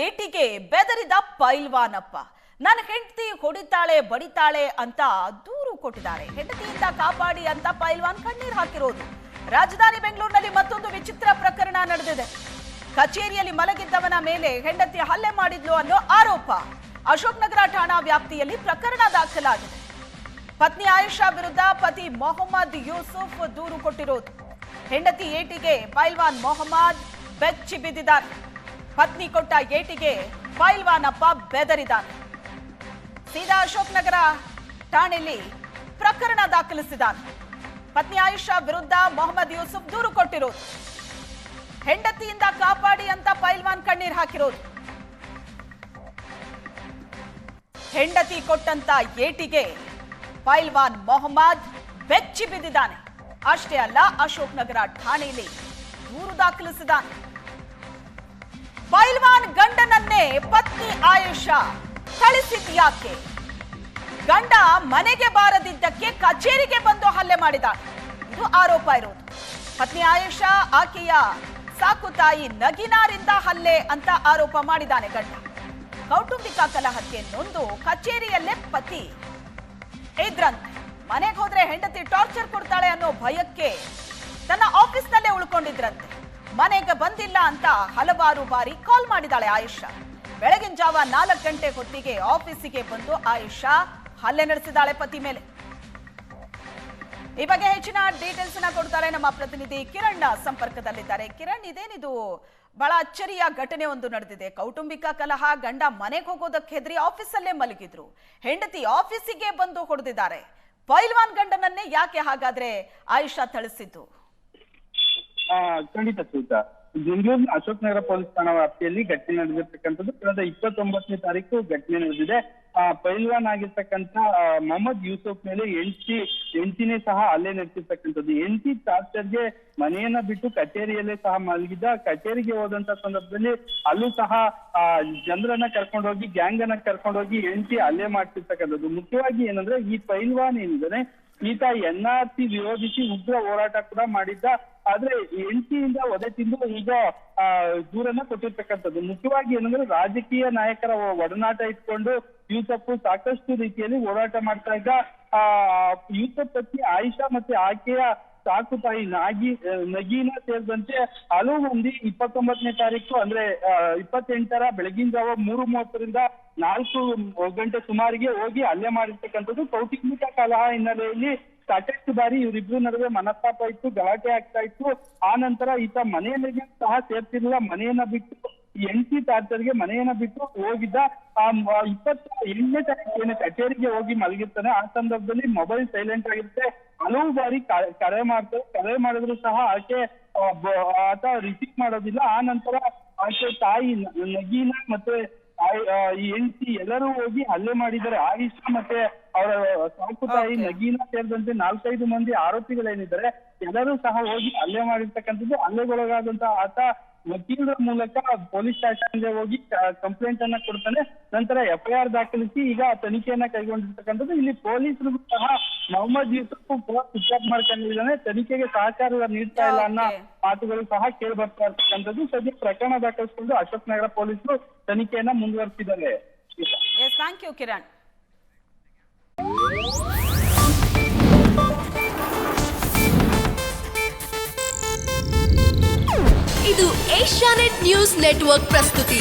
ಏಟಿಗೆ ಬೆದರಿದ ಪೈಲ್ವಾನಪ್ಪ. ನನ್ನ ಹೆಂಡತಿ ಹೊಡಿತಾಳೆ ಬಡಿತಾಳೆ ಅಂತ ದೂರು ಕೊಟ್ಟಿದ್ದಾರೆ. ಹೆಂಡತಿಯಿಂದ ಕಾಪಾಡಿ ಅಂತ ಪೈಲ್ವಾನ್ ಕಣ್ಣೀರು ಹಾಕಿರೋದು. ರಾಜಧಾನಿ ಬೆಂಗಳೂರಿನಲ್ಲಿ ಮತ್ತೊಂದು ವಿಚಿತ್ರ ಪ್ರಕರಣ ನಡೆದಿದೆ. ಕಚೇರಿಯಲ್ಲಿ ಮಲಗಿದ್ದವನ ಮೇಲೆ ಹೆಂಡತಿ ಹಲ್ಲೆ ಮಾಡಿದ್ಲು ಅನ್ನೋ ಆರೋಪ. ಅಶೋಕ್ ನಗರ ಠಾಣಾ ವ್ಯಾಪ್ತಿಯಲ್ಲಿ ಪ್ರಕರಣ ದಾಖಲಾಗಿದೆ. ಪತ್ನಿ ಆಯಿಷಾ ವಿರುದ್ಧ ಪತಿ ಮೊಹಮ್ಮದ್ ಯೂಸುಫ್ ದೂರು ಕೊಟ್ಟಿರೋದು. ಹೆಂಡತಿ ಏಟಿಗೆ ಪೈಲ್ವಾನ್ ಮೊಹಮ್ಮದ್ ಬೆಚ್ಚಿ ಬಿದ್ದಿದ್ದಾರೆ. ಪತ್ನಿ ಕೊಟ್ಟ ಏಟಿಗೆ ಪೈಲ್ವಾನಪ್ಪ ಬೆದರಿದ್ದಾನೆ. ಸೀದಾ ಅಶೋಕ್ ನಗರ ಠಾಣೆಯಲ್ಲಿ ಪ್ರಕರಣ ದಾಖಲಿಸಿದ್ದಾನೆ. ಪತ್ನಿ ಆಯಿಷಾ ವಿರುದ್ಧ ಮೊಹಮ್ಮದ್ ಯೂಸುಫ್ ದೂರು ಕೊಟ್ಟಿರೋದು. ಹೆಂಡತಿಯಿಂದ ಕಾಪಾಡಿ ಅಂತ ಪೈಲ್ವಾನ್ ಕಣ್ಣೀರ್ ಹಾಕಿರೋದು. ಹೆಂಡತಿ ಕೊಟ್ಟಂತ ಏಟಿಗೆ ಪೈಲ್ವಾನ್ ಮೊಹಮ್ಮದ್ ಬೆಚ್ಚಿ ಬಿದ್ದಿದ್ದಾನೆ. ಅಷ್ಟೇ ಅಲ್ಲ, ಅಶೋಕ್ ನಗರ ಠಾಣೆಯಲ್ಲಿ ದೂರು ದಾಖಲಿಸಿದ್ದಾನೆ. ಪೈಲ್ವಾನ್ ಗಂಡನನ್ನೇ ಪತ್ನಿ ಆಯಿಷಾ ಥಳಿಸಿದ್ಯಾಕೆ? ಗಂಡ ಮನೆಗೆ ಬಾರದಿದ್ದಕ್ಕೆ ಕಚೇರಿಗೆ ಬಂದು ಹಲ್ಲೆ ಮಾಡಿದ್ದಾನೆ. ಇದು ಆರೋಪ ಇರೋದು. ಪತ್ನಿ ಆಯಿಷಾ ಆಕೆಯ ಸಾಕು ತಾಯಿ ನಗೀನಾರಿಂದ ಹಲ್ಲೆ ಅಂತ ಆರೋಪ ಮಾಡಿದ್ದಾನೆ ಗಂಡ. ಕೌಟುಂಬಿಕ ಕಲಹಕ್ಕೆ ನೊಂದು ಕಚೇರಿಯಲ್ಲೇ ಪತಿ ಇದ್ರಂತೆ. ಮನೆಗೆ ಹೋದ್ರೆ ಹೆಂಡತಿ ಟಾರ್ಚರ್ ಕೊಡ್ತಾಳೆ ಅನ್ನೋ ಭಯಕ್ಕೆ ತನ್ನ ಆಫೀಸ್ನಲ್ಲೇ ಉಳ್ಕೊಂಡಿದ್ರಂತೆ. ಮನೆಗೆ ಬಂದಿಲ್ಲ ಅಂತ ಹಲವಾರು ಬಾರಿ ಕಾಲ್ ಮಾಡಿದಾಳೆ ಆಯಿಷಾ. ಬೆಳಗಿನ ಜಾವ 4 ಗಂಟೆ ಹೊತ್ತಿಗೆ ಆಫೀಸಿಗೆ ಬಂದು ಆಯಿಷಾ ಹಲ್ಲೆ ನಡೆಸಿದಾಳೆ ಪತಿ ಮೇಲೆ. ಈ ಬಗ್ಗೆ ಹೆಚ್ಚಿನ ಡೀಟೇಲ್ಸ್ ಕೊಡ್ತಾರೆ ನಮ್ಮ ಪ್ರತಿನಿಧಿ ಕಿರಣ್ ಸಂಪರ್ಕದಲ್ಲಿದ್ದಾರೆ. ಕಿರಣ್, ಇದೇನಿದು ಬಹಳ ಅಚ್ಚರಿಯ ಘಟನೆ ಒಂದು ನಡೆದಿದೆ. ಕೌಟುಂಬಿಕ ಕಲಹ, ಗಂಡ ಮನೆಗೆ ಹೋಗೋದಕ್ಕೆ ಹೆದರಿ ಆಫೀಸಲ್ಲೇ ಮಲಗಿದ್ರು. ಹೆಂಡತಿ ಆಫೀಸಿಗೆ ಬಂದು ಹೊಡೆದಿದ್ದಾರೆ. ಪೈಲ್ವಾನ್ ಗಂಡನನ್ನೇ ಯಾಕೆ ಹಾಗಾದ್ರೆ ಆಯಿಷಾ ಥಳಿಸಿದ್ದು? ಖಂಡಿತ ಸುಜಾ, ಬೆಂಗಳೂರಿನ ಅಶೋಕ್ ನಗರ ಪೊಲೀಸ್ ಠಾಣಾ ವ್ಯಾಪ್ತಿಯಲ್ಲಿ ಘಟನೆ ನಡೆದಿರ್ತಕ್ಕಂಥದ್ದು. ಕಳೆದ 29ನೇ ತಾರೀಕು ಘಟನೆ ನಡೆದಿದೆ. ಪೈಲ್ವಾನ್ ಆಗಿರ್ತಕ್ಕಂಥ ಮೊಹಮ್ಮದ್ ಯೂಸುಫ್ ಮೇಲೆ ಹೆಂಡತಿನೇ ಸಹ ಹಲ್ಲೆ ನಡೆಸಿರ್ತಕ್ಕಂಥದ್ದು. ಹೆಂಡತಿ ಟಾರ್ಚರ್ಗೆ ಮನೆಯನ್ನ ಬಿಟ್ಟು ಕಚೇರಿಯಲ್ಲೇ ಸಹ ಮಲಗಿದ್ದ. ಕಚೇರಿಗೆ ಹೋದಂತ ಸಂದರ್ಭದಲ್ಲಿ ಅಲ್ಲೂ ಸಹ ಜನರನ್ನ ಕರ್ಕೊಂಡೋಗಿ, ಗ್ಯಾಂಗ್ ಅನ್ನ ಕರ್ಕೊಂಡೋಗಿ ಹೆಂಡತಿ ಹಲ್ಲೆ ಮಾಡ್ತಿರ್ತಕ್ಕಂಥದ್ದು. ಮುಖ್ಯವಾಗಿ ಏನಂದ್ರೆ, ಈ ಪೈಲ್ವಾನ್ ಏನಿದ್ದಾನೆ ಈತ NRC ವಿರೋಧಿಸಿ ಉಗ್ರ ಹೋರಾಟ ಕೂಡ ಮಾಡಿದ್ದ. ಆದ್ರೆ ಹೆಂಡತಿಯಿಂದ ಒದೆ ತಿಂದು ಈಗ ದೂರನ್ನ ಕೊಟ್ಟಿರ್ತಕ್ಕಂಥದ್ದು. ಮುಖ್ಯವಾಗಿ ಏನಂದ್ರೆ, ರಾಜಕೀಯ ನಾಯಕರ ಒಡನಾಟ ಇಟ್ಕೊಂಡು ಯೂಸಫ್ ಸಾಕಷ್ಟು ರೀತಿಯಲ್ಲಿ ಹೋರಾಟ ಮಾಡ್ತಾ ಇದ್ದ. ಯೂಸಫ್ ಪತ್ನಿ ಆಯಿಷಾ ಮತ್ತೆ ಆಕೆಯ ಸಾಕು ತಾಯಿ ನಗೀನಾ ಸೇರಿದಂತೆ ಹಲವು ಮಂದಿ 29ನೇ ತಾರೀಕು ಅಂದ್ರೆ 28ರ ಬೆಳಗಿನ ಜಾವ 3:30ರಿಂದ 4 ಗಂಟೆ ಸುಮಾರಿಗೆ ಹೋಗಿ ಹಲ್ಲೆ ಮಾಡಿರ್ತಕ್ಕಂಥದ್ದು. ಕೌಟುಂಬಿಕ ಕಲಹ ಹಿನ್ನೆಲೆಯಲ್ಲಿ ಸಾಕಷ್ಟು ಬಾರಿ ಇವರಿಬ್ರು ನಡುವೆ ಮನಸ್ತಾಪ ಇತ್ತು, ಗಲಾಟೆ ಆಗ್ತಾ ಇತ್ತು. ಆ ನಂತರ ಈತ ಮನೆಯಲ್ಲಿ ಸಹ ಸೇರ್ತಿರ್ಲಿಲ್ಲ. ಮನೆಯನ್ನ ಬಿಟ್ಟು ಹೆಂಡತಿ ಟಾರ್ಚರ್ಗೆ ಮನೆಯನ್ನ ಬಿಟ್ಟು ಹೋಗಿದ್ದ. 28ನೇ ತಾರೀಕು ಏನು ಕಚೇರಿಗೆ ಹೋಗಿ ಮಲಗಿರ್ತಾನೆ, ಆ ಸಂದರ್ಭದಲ್ಲಿ ಮೊಬೈಲ್ ಸೈಲೆಂಟ್ ಆಗಿರುತ್ತೆ. ಹಲವು ಬಾರಿ ಕರೆ ಮಾಡಿದ್ರು ಸಹ ಆತ ರಿಸೀವ್ ಮಾಡೋದಿಲ್ಲ. ಆ ನಂತರ ಆಕೆ ತಾಯಿ ನಗೀನಾ ಮತ್ತೆ ಈ ಹೆಂಡತಿ ಎಲ್ಲರೂ ಹೋಗಿ ಹಲ್ಲೆ ಮಾಡಿದ್ದಾರೆ. ಆಯಿಷಾ ಮತ್ತೆ ಅವರ ಸಾಕು ತಾಯಿ ನಗೀನಾ ಸೇರಿದಂತೆ 4-5 ಮಂದಿ ಆರೋಪಿಗಳೇನಿದ್ದಾರೆ ಎಲ್ಲರೂ ಸಹ ಹೋಗಿ ಹಲ್ಲೆ ಮಾಡಿರ್ತಕ್ಕಂಥದ್ದು. ಹಲ್ಲೆಗೊಳಗಾದಂತ ಆತ ವಕೀಲರ ಮೂಲಕ ಪೊಲೀಸ್ ಸ್ಟೇಷನ್ಗೆ ಹೋಗಿ ಕಂಪ್ಲೇಂಟ್ ಅನ್ನ ಕೊಡ್ತಾನೆ. ನಂತರ FIR ದಾಖಲಿಸಿ ಈಗ ತನಿಖೆಯನ್ನ ಕೈಗೊಂಡಿರ್ತಕ್ಕಂಥದ್ದು. ಇಲ್ಲಿ ಪೊಲೀಸರಿಗೂ ಸಹ ಮೊಹಮ್ಮದ್ ಯೂಸುಫ್ ಸ್ವಿಚ್ ಆಫ್ ಮಾಡ್ಕೊಂಡಿದ್ದಾನೆ, ತನಿಖೆಗೆ ಸಹಕಾರ ನೀಡ್ತಾ ಇಲ್ಲ ಅನ್ನೋ ಮಾತುಗಳು ಸಹ ಕೇಳಿ ಬರ್ತಾ ಇರ್ತಕ್ಕಂಥದ್ದು. ಸದ್ಯ ಪ್ರಕರಣ ದಾಖಲಿಸಿಕೊಂಡು ಅಶೋಕ್ ನಗರ ಪೊಲೀಸರು ತನಿಖೆಯನ್ನ ಮುಂದುವರಿಸಿದ್ದಾರೆ. Thank you Kiran. ಇದು ಏಷ್ಯಾನೆಟ್ ನ್ಯೂಸ್ ನೆಟ್ವರ್ಕ್ ಪ್ರಸ್ತುತಿ.